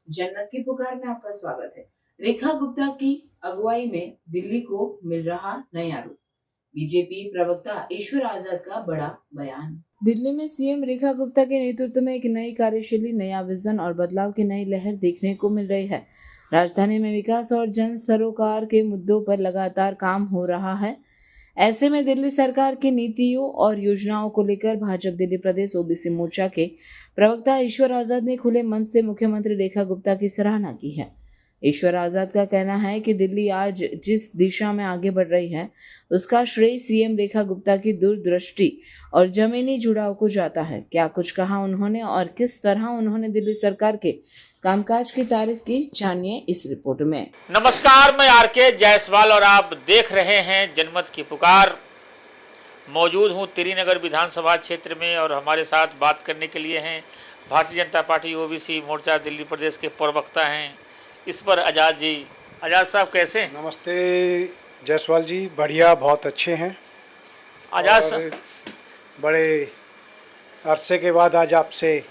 जन्नत की पुकार में आपका स्वागत है। रेखा गुप्ता की अगुवाई में दिल्ली को मिल रहा नया रूप। बीजेपी प्रवक्ता ईश्वर आजाद का बड़ा बयान। दिल्ली में सीएम रेखा गुप्ता के नेतृत्व में एक नई कार्यशैली, नया विजन और बदलाव की नई लहर देखने को मिल रही है। राजधानी में विकास और जन सरोकार के मुद्दों पर लगातार काम हो रहा है। ऐसे में दिल्ली सरकार की नीतियों और योजनाओं को लेकर भाजपा दिल्ली प्रदेश ओबीसी मोर्चा के प्रवक्ता ईश्वर आजाद ने खुले मन से मुख्यमंत्री रेखा गुप्ता की सराहना की है। ईश्वर आजाद का कहना है कि दिल्ली आज जिस दिशा में आगे बढ़ रही है, उसका श्रेय सीएम रेखा गुप्ता की दूरदृष्टि और जमीनी जुड़ाव को जाता है। क्या कुछ कहा उन्होंने और किस तरह उन्होंने दिल्ली सरकार के कामकाज की तारीफ की, जानिए इस रिपोर्ट में। नमस्कार, मैं आर.के. जायसवाल और आप देख रहे हैं जनमत की पुकार। मौजूद हूँ त्रिनगर विधानसभा क्षेत्र में और हमारे साथ बात करने के लिए हैं भारतीय जनता पार्टी ओबीसी मोर्चा दिल्ली प्रदेश के प्रवक्ता हैं इस पर आज़ाद जी। आज़ाद साहब कैसे हैं? नमस्ते जायसवाल जी, बढ़िया, बहुत अच्छे हैं। आज़ाद साहब, बड़े अरसे के बाद आज आपसे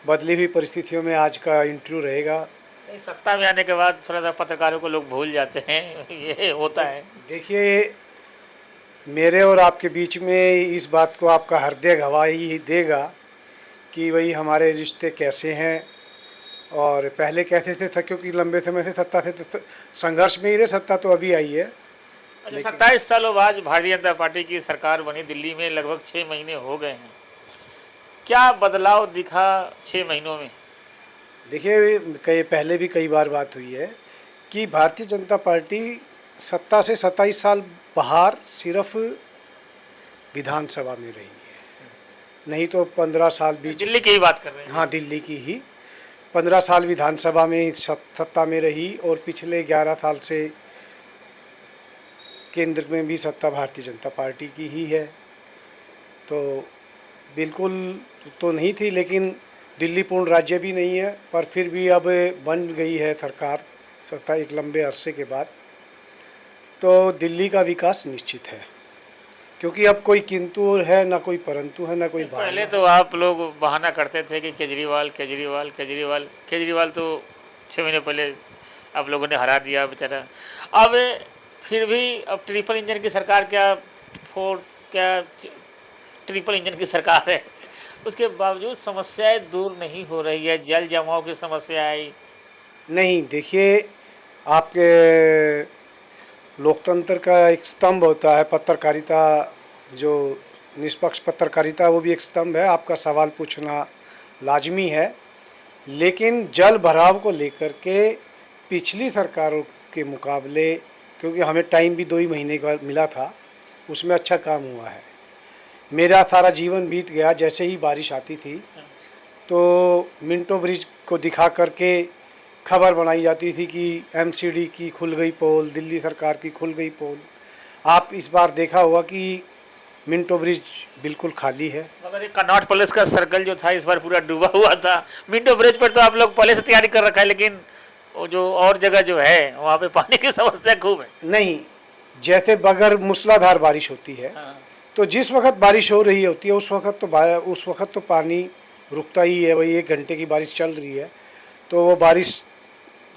बदली हुई परिस्थितियों में आज का इंटरव्यू रहेगा। नहीं, सत्ता में आने के बाद थोड़ा सा पत्रकारों को लोग भूल जाते हैं, ये होता है। देखिए, मेरे और आपके बीच में इस बात को आपका हृदय गवाही देगा कि वही हमारे रिश्ते कैसे हैं। और पहले कहते थे क्योंकि लंबे समय से सत्ता से तो संघर्ष में ही रहे, सत्ता तो अभी आई है। अच्छा, 27 सालों बाद भारतीय जनता पार्टी की सरकार बनी, दिल्ली में लगभग 6 महीने हो गए हैं। क्या बदलाव दिखा 6 महीनों में? देखिए, पहले भी कई बार बात हुई है कि भारतीय जनता पार्टी सत्ता से 27 साल बाहर सिर्फ विधानसभा में रही है, नहीं तो 15 साल बीच दिल्ली की ही बात कर रहे हैं। हाँ, दिल्ली की ही 15 साल विधानसभा में सत्ता में रही और पिछले 11 साल से केंद्र में भी सत्ता भारतीय जनता पार्टी की ही है। तो बिल्कुल तो नहीं थी, लेकिन दिल्ली पूर्ण राज्य भी नहीं है, पर फिर भी अब बन गई है सरकार सत्ता एक लंबे अरसे के बाद। तो दिल्ली का विकास निश्चित है, क्योंकि अब कोई किंतु है, ना कोई परंतु है, ना कोई बहाना। पहले तो आप लोग बहाना करते थे कि केजरीवाल केजरीवाल केजरीवाल केजरीवाल तो 6 महीने पहले आप लोगों ने हरा दिया बेचारा। अब फिर भी अब ट्रिपल इंजन की सरकार, क्या ट्रिपल इंजन की सरकार है, उसके बावजूद समस्याएं दूर नहीं हो रही है। जल जमाव की समस्या आई नहीं। देखिए, आपके लोकतंत्र का एक स्तंभ होता है पत्रकारिता, जो निष्पक्ष पत्रकारिता, वो भी एक स्तंभ है। आपका सवाल पूछना लाजमी है, लेकिन जल भराव को लेकर के पिछली सरकारों के मुकाबले, क्योंकि हमें टाइम भी 2 ही महीने का मिला था, उसमें अच्छा काम हुआ है। मेरा सारा जीवन बीत गया, जैसे ही बारिश आती थी तो मिंटो ब्रिज को दिखा करके खबर बनाई जाती थी कि एमसीडी की खुल गई पोल, दिल्ली सरकार की खुल गई पोल। आप इस बार देखा होगा कि मिंटो ब्रिज बिल्कुल खाली है। मगर ये कनॉट पैलेस का सर्कल जो था इस बार पूरा डूबा हुआ था। मिंटो ब्रिज पर तो आप लोग पहले से तैयारी कर रखा है, लेकिन वो जो और जगह जो है वहाँ पे पानी की समस्या खूब है। नहीं, जैसे बगैर मूसलाधार बारिश होती है, तो जिस वक्त बारिश हो रही होती है उस वक्त तो पानी रुकता ही है। वही 1 घंटे की बारिश चल रही है तो वो बारिश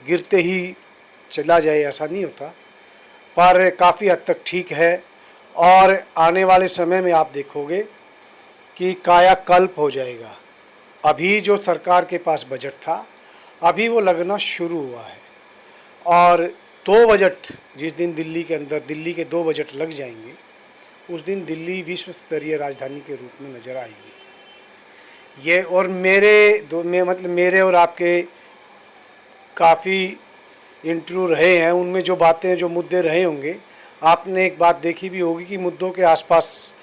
गिरते ही चला जाए ऐसा नहीं होता, पर काफ़ी हद तक ठीक है। और आने वाले समय में आप देखोगे कि कायाकल्प हो जाएगा। अभी जो सरकार के पास बजट था, अभी वो लगना शुरू हुआ है। और 2 बजट, जिस दिन दिल्ली के अंदर दिल्ली के 2 बजट लग जाएंगे, उस दिन दिल्ली विश्व स्तरीय राजधानी के रूप में नज़र आएगी। ये और मेरे और आपके काफ़ी इंटरव्यू रहे हैं, उनमें जो बातें, जो मुद्दे रहे होंगे, आपने एक बात देखी भी होगी कि मुद्दों के आसपास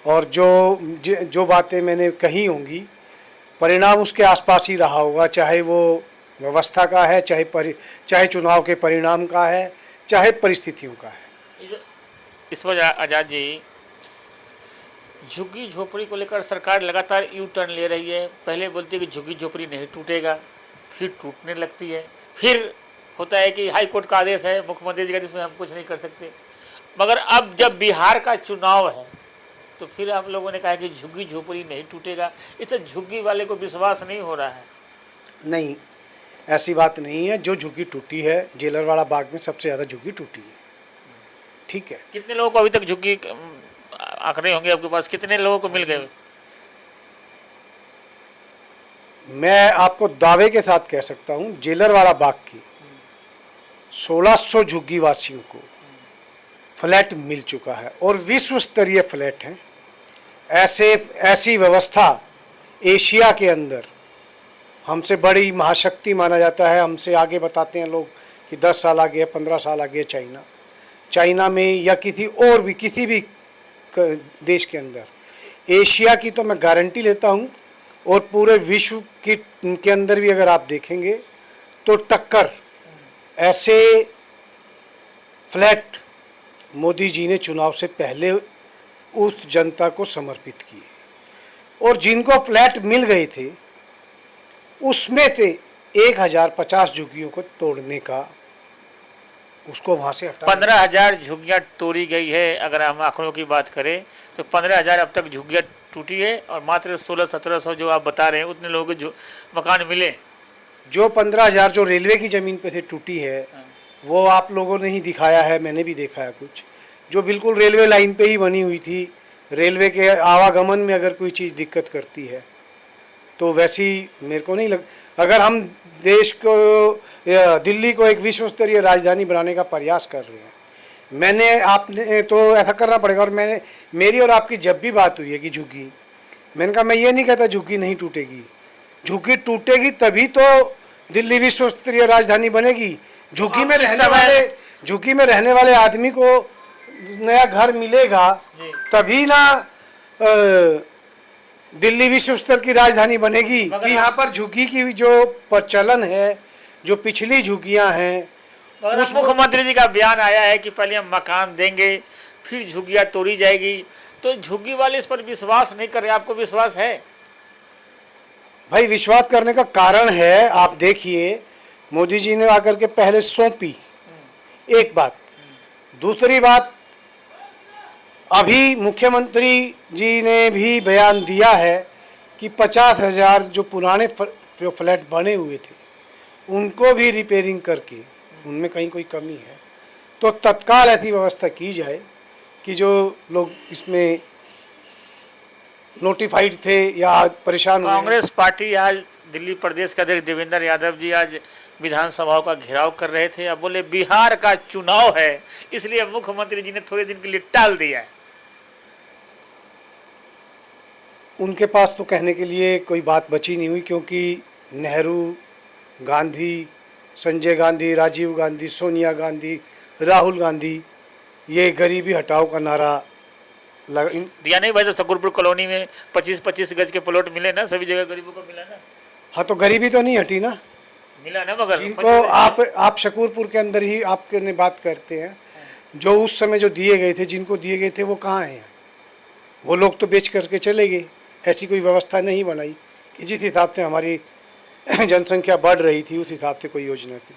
और जो बातें मैंने कही होंगी, परिणाम उसके आसपास ही रहा होगा। चाहे वो व्यवस्था का है, चाहे चुनाव के परिणाम का है, चाहे परिस्थितियों का है। इस वजह आज़ाद जी, झुग्गी झोपड़ी को लेकर सरकार लगातार यू टर्न ले रही है। पहले बोलती है कि झुग्गी झोपड़ी नहीं टूटेगा, फिर टूटने लगती है। फिर होता है कि हाई कोर्ट का आदेश है, मुख्यमंत्री जी का, जिसमें हम कुछ नहीं कर सकते। मगर अब जब बिहार का चुनाव है तो फिर आप लोगों ने कहा कि झुग्गी झोपड़ी नहीं टूटेगा। इससे झुग्गी वाले को विश्वास नहीं हो रहा है। नहीं, ऐसी बात नहीं है। जो झुग्गी टूटी है जेलरवाड़ा बाग में सबसे ज़्यादा झुग्गी टूटी है, ठीक है। कितने लोगों को अभी तक झुग्गी आंकड़े होंगे आपके पास, कितने लोगों को मिल गए? मैं आपको दावे के साथ कह सकता हूँ जेलरवाड़ा बाग की 1600 झुग्गी वासियों को फ्लैट मिल चुका है और विश्व स्तरीय फ्लैट हैं। ऐसी व्यवस्था एशिया के अंदर हमसे बड़ी महाशक्ति माना जाता है। हमसे आगे बताते हैं लोग कि 10 साल आगे है, 15 साल आगे है चाइना में या किसी भी देश के अंदर। एशिया की तो मैं गारंटी लेता हूँ और पूरे विश्व के अंदर भी अगर आप देखेंगे तो टक्कर ऐसे फ्लैट मोदी जी ने चुनाव से पहले उस जनता को समर्पित किए और जिनको फ्लैट मिल गए थे उसमें से 1050 झुग्गियों को तोड़ने का, उसको वहाँ से हटा 15,000 झुग्गियाँ तोड़ी गई है। अगर हम आंकड़ों की बात करें तो 15,000 अब तक झुग्गियाँ टूटी है और मात्र 1600-1700 जो आप बता रहे हैं उतने लोगों को जो मकान मिले। जो 15,000 जो रेलवे की ज़मीन पे से टूटी है वो आप लोगों ने ही दिखाया है, मैंने भी देखा है कुछ जो बिल्कुल रेलवे लाइन पे ही बनी हुई थी। रेलवे के आवागमन में अगर कोई चीज़ दिक्कत करती है तो वैसी मेरे को नहीं अगर हम देश को दिल्ली को एक विश्व स्तरीय राजधानी बनाने का प्रयास कर रहे हैं, आपने तो ऐसा करना पड़ेगा। और मेरी और आपकी जब भी बात हुई है कि झुग्गी, मैंने कहा मैं ये नहीं कहता झुग्गी नहीं टूटेगी, झुग्गी टूटेगी तभी तो दिल्ली विश्व स्तरीय राजधानी बनेगी। झुग्गी में रहने वाले आदमी को नया घर मिलेगा तभी ना दिल्ली विश्व स्तर की राजधानी बनेगी। कि यहाँ पर झुग्गी की जो प्रचलन है, जो पिछली झुग्गियाँ हैं, उस मुख्यमंत्री जी का बयान आया है कि पहले हम मकान देंगे फिर झुग्गियाँ तोड़ी जाएगी, तो झुग्गी वाले इस पर विश्वास नहीं कर रहे। आपको विश्वास है? भाई विश्वास करने का कारण है, आप देखिए मोदी जी ने आकर के पहले सौंपी एक बात। दूसरी बात, अभी मुख्यमंत्री जी ने भी बयान दिया है कि 50,000 जो पुराने जो फ्लैट बने हुए थे उनको भी रिपेयरिंग करके उनमें कहीं कोई कमी है तो तत्काल ऐसी व्यवस्था की जाए कि जो लोग इसमें नोटिफाइड थे या परेशान हुए। कांग्रेस पार्टी आज दिल्ली प्रदेश के अध्यक्ष देवेंद्र यादव जी आज विधानसभाओं का घेराव कर रहे थे। अब बोले बिहार का चुनाव है इसलिए मुख्यमंत्री जी ने थोड़े दिन के लिए टाल दिया है। उनके पास तो कहने के लिए कोई बात बची नहीं हुई क्योंकि नेहरू, गांधी, संजय गांधी, राजीव गांधी, सोनिया गांधी, राहुल गांधी ये गरीबी हटाओ का नारा दिया नहीं भाई। तो शकरपुर कॉलोनी में 25-25 गज के प्लॉट मिले ना, सभी जगह गरीबों को मिला ना। हाँ तो गरीबी तो नहीं हटी ना, मिला ना। मगर जिनको आप शकरपुर के अंदर ही आपके बात करते हैं, जो उस समय जो दिए गए थे, जिनको दिए गए थे वो कहाँ हैं? वो लोग तो बेच करके चले गए। ऐसी कोई व्यवस्था नहीं बनाई कि जिस हिसाब से हमारी जनसंख्या बढ़ रही थी उस हिसाब से कोई योजना की।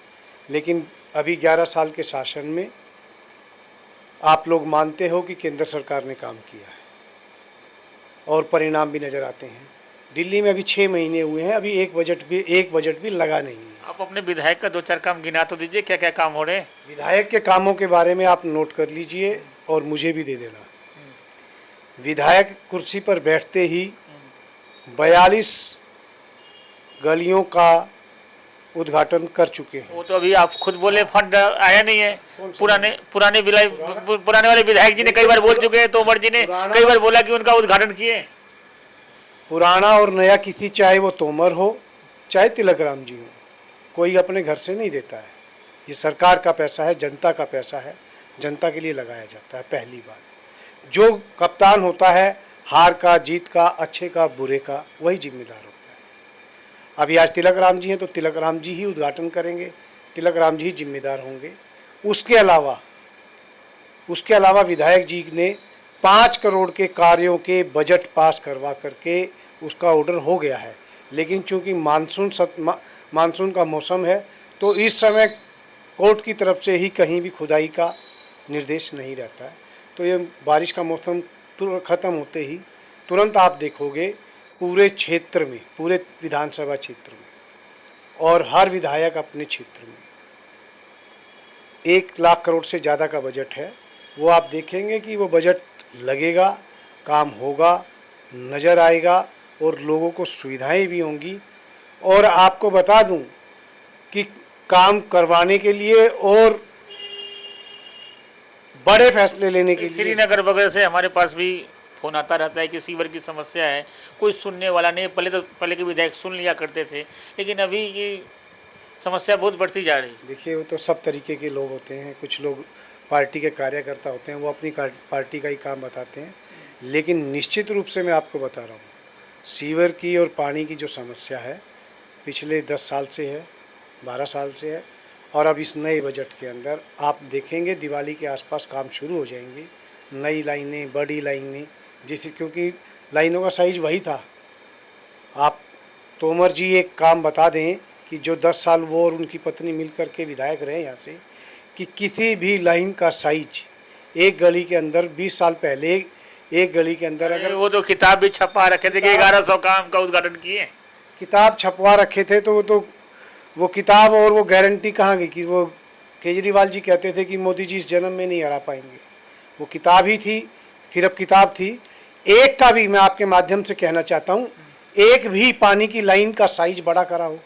लेकिन अभी 11 साल के शासन में आप लोग मानते हो कि केंद्र सरकार ने काम किया है और परिणाम भी नज़र आते हैं। दिल्ली में अभी 6 महीने हुए हैं, अभी एक बजट भी लगा नहीं है। आप अपने विधायक का 2-4 काम गिना तो दीजिए, क्या क्या काम हो रहे हैं। विधायक के कामों के बारे में आप नोट कर लीजिए और मुझे भी दे देना। विधायक कुर्सी पर बैठते ही 42 गलियों का उद्घाटन कर चुके हैं। वो तो अभी आप खुद बोले फंड आया नहीं है। पुराने वाले विधायक जी ने कई बार बोल चुके हैं, तोमर जी ने कई बार बोला कि उनका उद्घाटन किए। पुराना और नया किसी, चाहे वो तोमर हो चाहे तिलक राम जी हो, कोई अपने घर से नहीं देता है। ये सरकार का पैसा है, जनता का पैसा है, जनता के लिए लगाया जाता है। पहली बात, जो कप्तान होता है हार का, जीत का, अच्छे का, बुरे का, वही जिम्मेदार होता है। अभी आज तिलक राम जी हैं तो तिलक राम जी ही उद्घाटन करेंगे, तिलक राम जी ही जिम्मेदार होंगे। उसके अलावा विधायक जी ने 5 करोड़ के कार्यों के बजट पास करवा करके उसका ऑर्डर हो गया है। लेकिन चूंकि मानसून का मौसम है तो इस समय कोर्ट की तरफ से ही कहीं भी खुदाई का निर्देश नहीं रहता है। तो ये बारिश का मौसम ख़त्म होते ही तुरंत आप देखोगे पूरे क्षेत्र में, पूरे विधानसभा क्षेत्र में और हर विधायक अपने क्षेत्र में 1 लाख करोड़ से ज़्यादा का बजट है। वो आप देखेंगे कि वो बजट लगेगा, काम होगा, नज़र आएगा और लोगों को सुविधाएं भी होंगी। और आपको बता दूं कि काम करवाने के लिए और बड़े फैसले लेने के लिए श्रीनगर वगैरह से हमारे पास भी फोन आता रहता है कि सीवर की समस्या है, कोई सुनने वाला नहीं। पहले के विधायक सुन लिया करते थे, लेकिन अभी ये समस्या बहुत बढ़ती जा रही है। देखिए, वो तो सब तरीके के लोग होते हैं। कुछ लोग पार्टी के कार्यकर्ता होते हैं, वो अपनी पार्टी का ही काम बताते हैं। लेकिन निश्चित रूप से मैं आपको बता रहा हूँ, सीवर की और पानी की जो समस्या है पिछले 10 साल से है, 12 साल से है। और अब इस नए बजट के अंदर आप देखेंगे दिवाली के आसपास काम शुरू हो जाएंगे। नई लाइनें, बड़ी लाइनें, जैसे क्योंकि लाइनों का साइज वही था। आप तोमर जी एक काम बता दें कि जो 10 साल वो और उनकी पत्नी मिल कर के विधायक रहे यहाँ से, कि किसी भी लाइन का साइज एक गली के अंदर 20 साल पहले एक गली के अंदर अगर वो तो किताब भी छपा रखे थे कि 1100 काम का उद्घाटन किए, किताब छपवा रखे थे, तो वो किताब और वो गारंटी कहाँ गई कि वो केजरीवाल जी कहते थे कि मोदी जी इस जन्म में नहीं हरा पाएंगे। वो किताब ही थी, सिर्फ किताब थी। एक का भी मैं आपके माध्यम से कहना चाहता हूँ, एक भी पानी की लाइन का साइज बड़ा करा हो,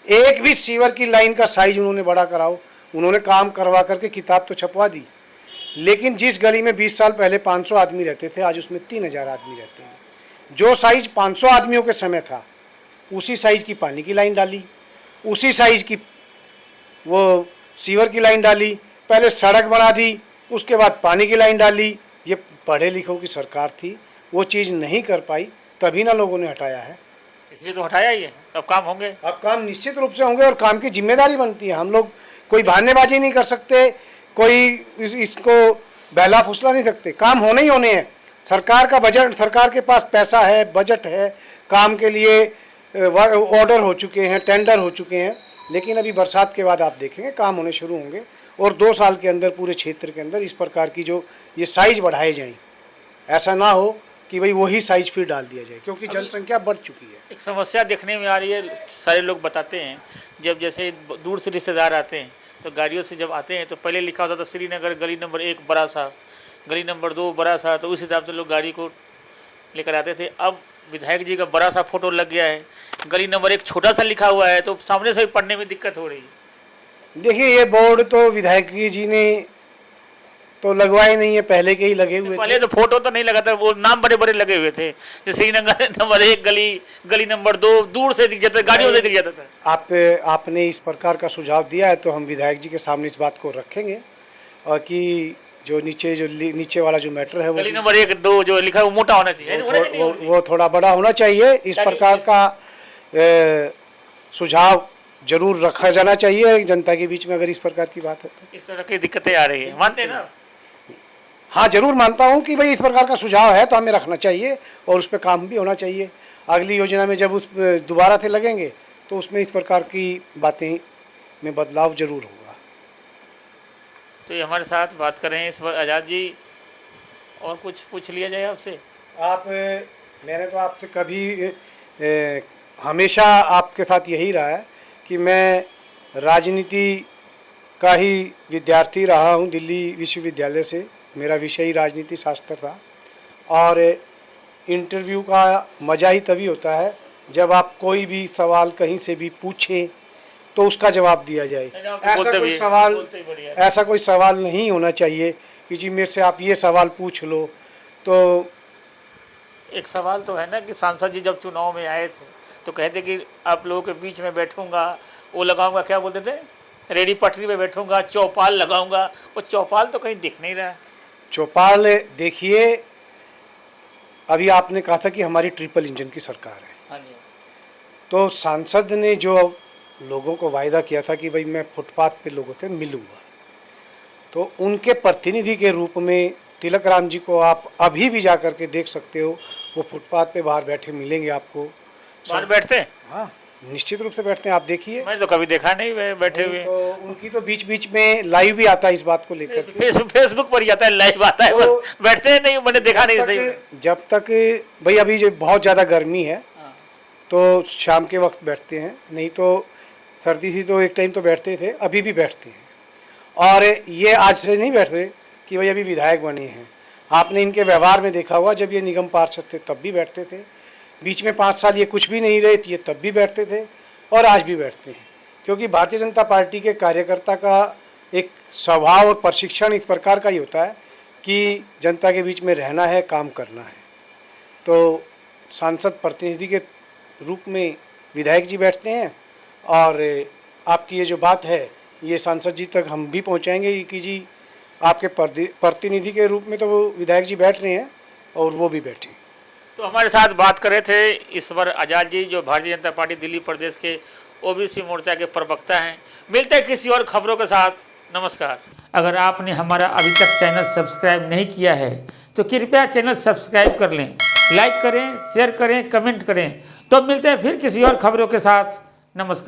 एक भी सीवर की लाइन का साइज उन्होंने बड़ा करा हो। उन्होंने काम करवा करके किताब तो छपवा दी, लेकिन जिस गली में 20 साल पहले 500 आदमी रहते थे, आज उसमें 3000 आदमी रहते हैं। जो साइज 500 आदमियों के समय था, उसी साइज की पानी की लाइन डाली, उसी साइज की वो सीवर की लाइन डाली, पहले सड़क बना दी, उसके बाद पानी की लाइन डाली। ये पढ़े लिखों की सरकार थी, वो चीज़ नहीं कर पाई, तभी ना लोगों ने हटाया है। इसलिए तो हटाया ही है। अब काम होंगे, अब काम निश्चित रूप से होंगे और काम की जिम्मेदारी बनती है। हम लोग कोई बहानेबाजी नहीं कर सकते, कोई इसको बहला फुसला नहीं सकते। काम होने ही होने हैं। सरकार का बजट, सरकार के पास पैसा है, बजट है, काम के लिए ऑर्डर हो चुके हैं, टेंडर हो चुके हैं। लेकिन अभी बरसात के बाद आप देखेंगे काम होने शुरू होंगे और 2 साल के अंदर पूरे क्षेत्र के अंदर इस प्रकार की जो ये साइज बढ़ाए जाएं। ऐसा ना हो कि भाई वही साइज फिर डाल दिया जाए, क्योंकि जनसंख्या बढ़ चुकी है। एक समस्या देखने में आ रही है, सारे लोग बताते हैं, जब जैसे दूर से रिश्तेदार आते हैं तो गाड़ियों से जब आते हैं तो पहले लिखा होता था श्रीनगर गली नंबर 1 बड़ा सा, गली नंबर 2 बड़ा सा, तो उस हिसाब से लोग गाड़ी को लेकर आते थे। अब विधायक जी का बड़ा सा फोटो लग गया है, गली नंबर 1 छोटा सा लिखा हुआ है, तो सामने से भी पढ़ने में दिक्कत हो रही है। देखिए, ये बोर्ड तो विधायक जी ने तो लगवाए नहीं है, पहले के ही लगे हुए पहले तो फोटो तो नहीं लगा था, वो नाम बड़े बड़े लगे हुए थे, जैसे श्रीनगर नंबर 1 गली नंबर 2 दूर से दिख जाता, गाड़ियों से दिख जाता था। आपने इस प्रकार का सुझाव दिया है तो हम विधायक जी के सामने इस बात को रखेंगे, और कि जो नीचे वाला जो मैटर है, वो गली नंबर 1 2 जो लिखा है वो मोटा होना चाहिए, वो थोड़ा बड़ा होना चाहिए। इस प्रकार का सुझाव जरूर रखा जाना चाहिए जनता के बीच में, अगर इस प्रकार की बात है तो। इस तरह की दिक्कतें आ रही है, मानते हैं ना? हाँ, जरूर मानता हूँ कि भाई इस प्रकार का सुझाव है तो हमें रखना चाहिए और उस पर काम भी होना चाहिए। अगली योजना में जब उस दोबारा से लगेंगे तो उसमें इस प्रकार की बातें में बदलाव जरूर होगा। तो ये हमारे साथ बात कर रहे हैं इस वक्त आज़ाद जी, और कुछ पूछ लिया जाए आपसे? मैंने तो आपसे कभी हमेशा आपके साथ यही रहा है कि मैं राजनीति का ही विद्यार्थी रहा हूँ। दिल्ली विश्वविद्यालय से मेरा विषय ही राजनीति शास्त्र था, और इंटरव्यू का मज़ा ही तभी होता है जब आप कोई भी सवाल कहीं से भी पूछें तो उसका जवाब दिया जाए। ऐसा कोई सवाल नहीं होना चाहिए कि जी मेरे से आप ये सवाल पूछ लो। तो एक सवाल तो है ना कि सांसद जी जब चुनाव में आए थे तो कहते कि आप लोगों के बीच में बैठूंगा, वो लगाऊंगा, क्या बोलते थे, रेडी पटरी में बैठूंगा, चौपाल लगाऊंगा। वो चौपाल तो कहीं दिख नहीं रहा है। चौपाल देखिए, अभी आपने कहा था कि हमारी ट्रिपल इंजन की सरकार है। हाँ जी। तो सांसद ने जो लोगों को वायदा किया था कि भाई मैं फुटपाथ पे लोगों से मिलूंगा, तो उनके प्रतिनिधि के रूप में तिलक राम जी को आप अभी भी जा कर के देख सकते हो। वो फुटपाथ पे बाहर बैठे मिलेंगे आपको। बाहर बैठते हैं? हाँ, निश्चित रूप से बैठते हैं। आप देखिए, मैंने तो कभी देखा नहीं बैठे हुए। तो उनकी तो बीच बीच में लाइव भी आता है इस बात को लेकर के। फेसबुक पर ही आता है, लाइव आता है, तो बस बैठते हैं नहीं, मैंने देखा नहीं। जब तक भाई अभी जो बहुत ज़्यादा गर्मी है तो शाम के वक्त बैठते हैं, नहीं तो सर्दी थी तो एक टाइम तो बैठते थे, अभी भी बैठते हैं। और ये आज से नहीं बैठ रहे कि भाई अभी विधायक बने हैं। आपने इनके व्यवहार में देखा हुआ, जब ये निगम पार्षद थे तब भी बैठते थे, बीच में 5 साल ये कुछ भी नहीं रहे थे तब भी बैठते थे और आज भी बैठते हैं। क्योंकि भारतीय जनता पार्टी के कार्यकर्ता का एक स्वभाव और प्रशिक्षण इस प्रकार का ही होता है कि जनता के बीच में रहना है, काम करना है। तो सांसद प्रतिनिधि के रूप में विधायक जी बैठते हैं और आपकी ये जो बात है ये सांसद जी तक हम भी पहुंचाएंगे कि जी आपके प्रतिनिधि के रूप में तो वो विधायक जी बैठ रहे हैं और वो भी बैठे। तो हमारे साथ बात कर रहे थे ईश्वर आज़ाद जी, जो भारतीय जनता पार्टी दिल्ली प्रदेश के ओबीसी मोर्चा के प्रवक्ता हैं। मिलते हैं किसी और खबरों के साथ। नमस्कार। अगर आपने हमारा अभी तक चैनल सब्सक्राइब नहीं किया है तो कृपया चैनल सब्सक्राइब कर लें, लाइक करें, शेयर करें, कमेंट करें। तो मिलते हैं फिर किसी और खबरों के साथ। नमस्कार।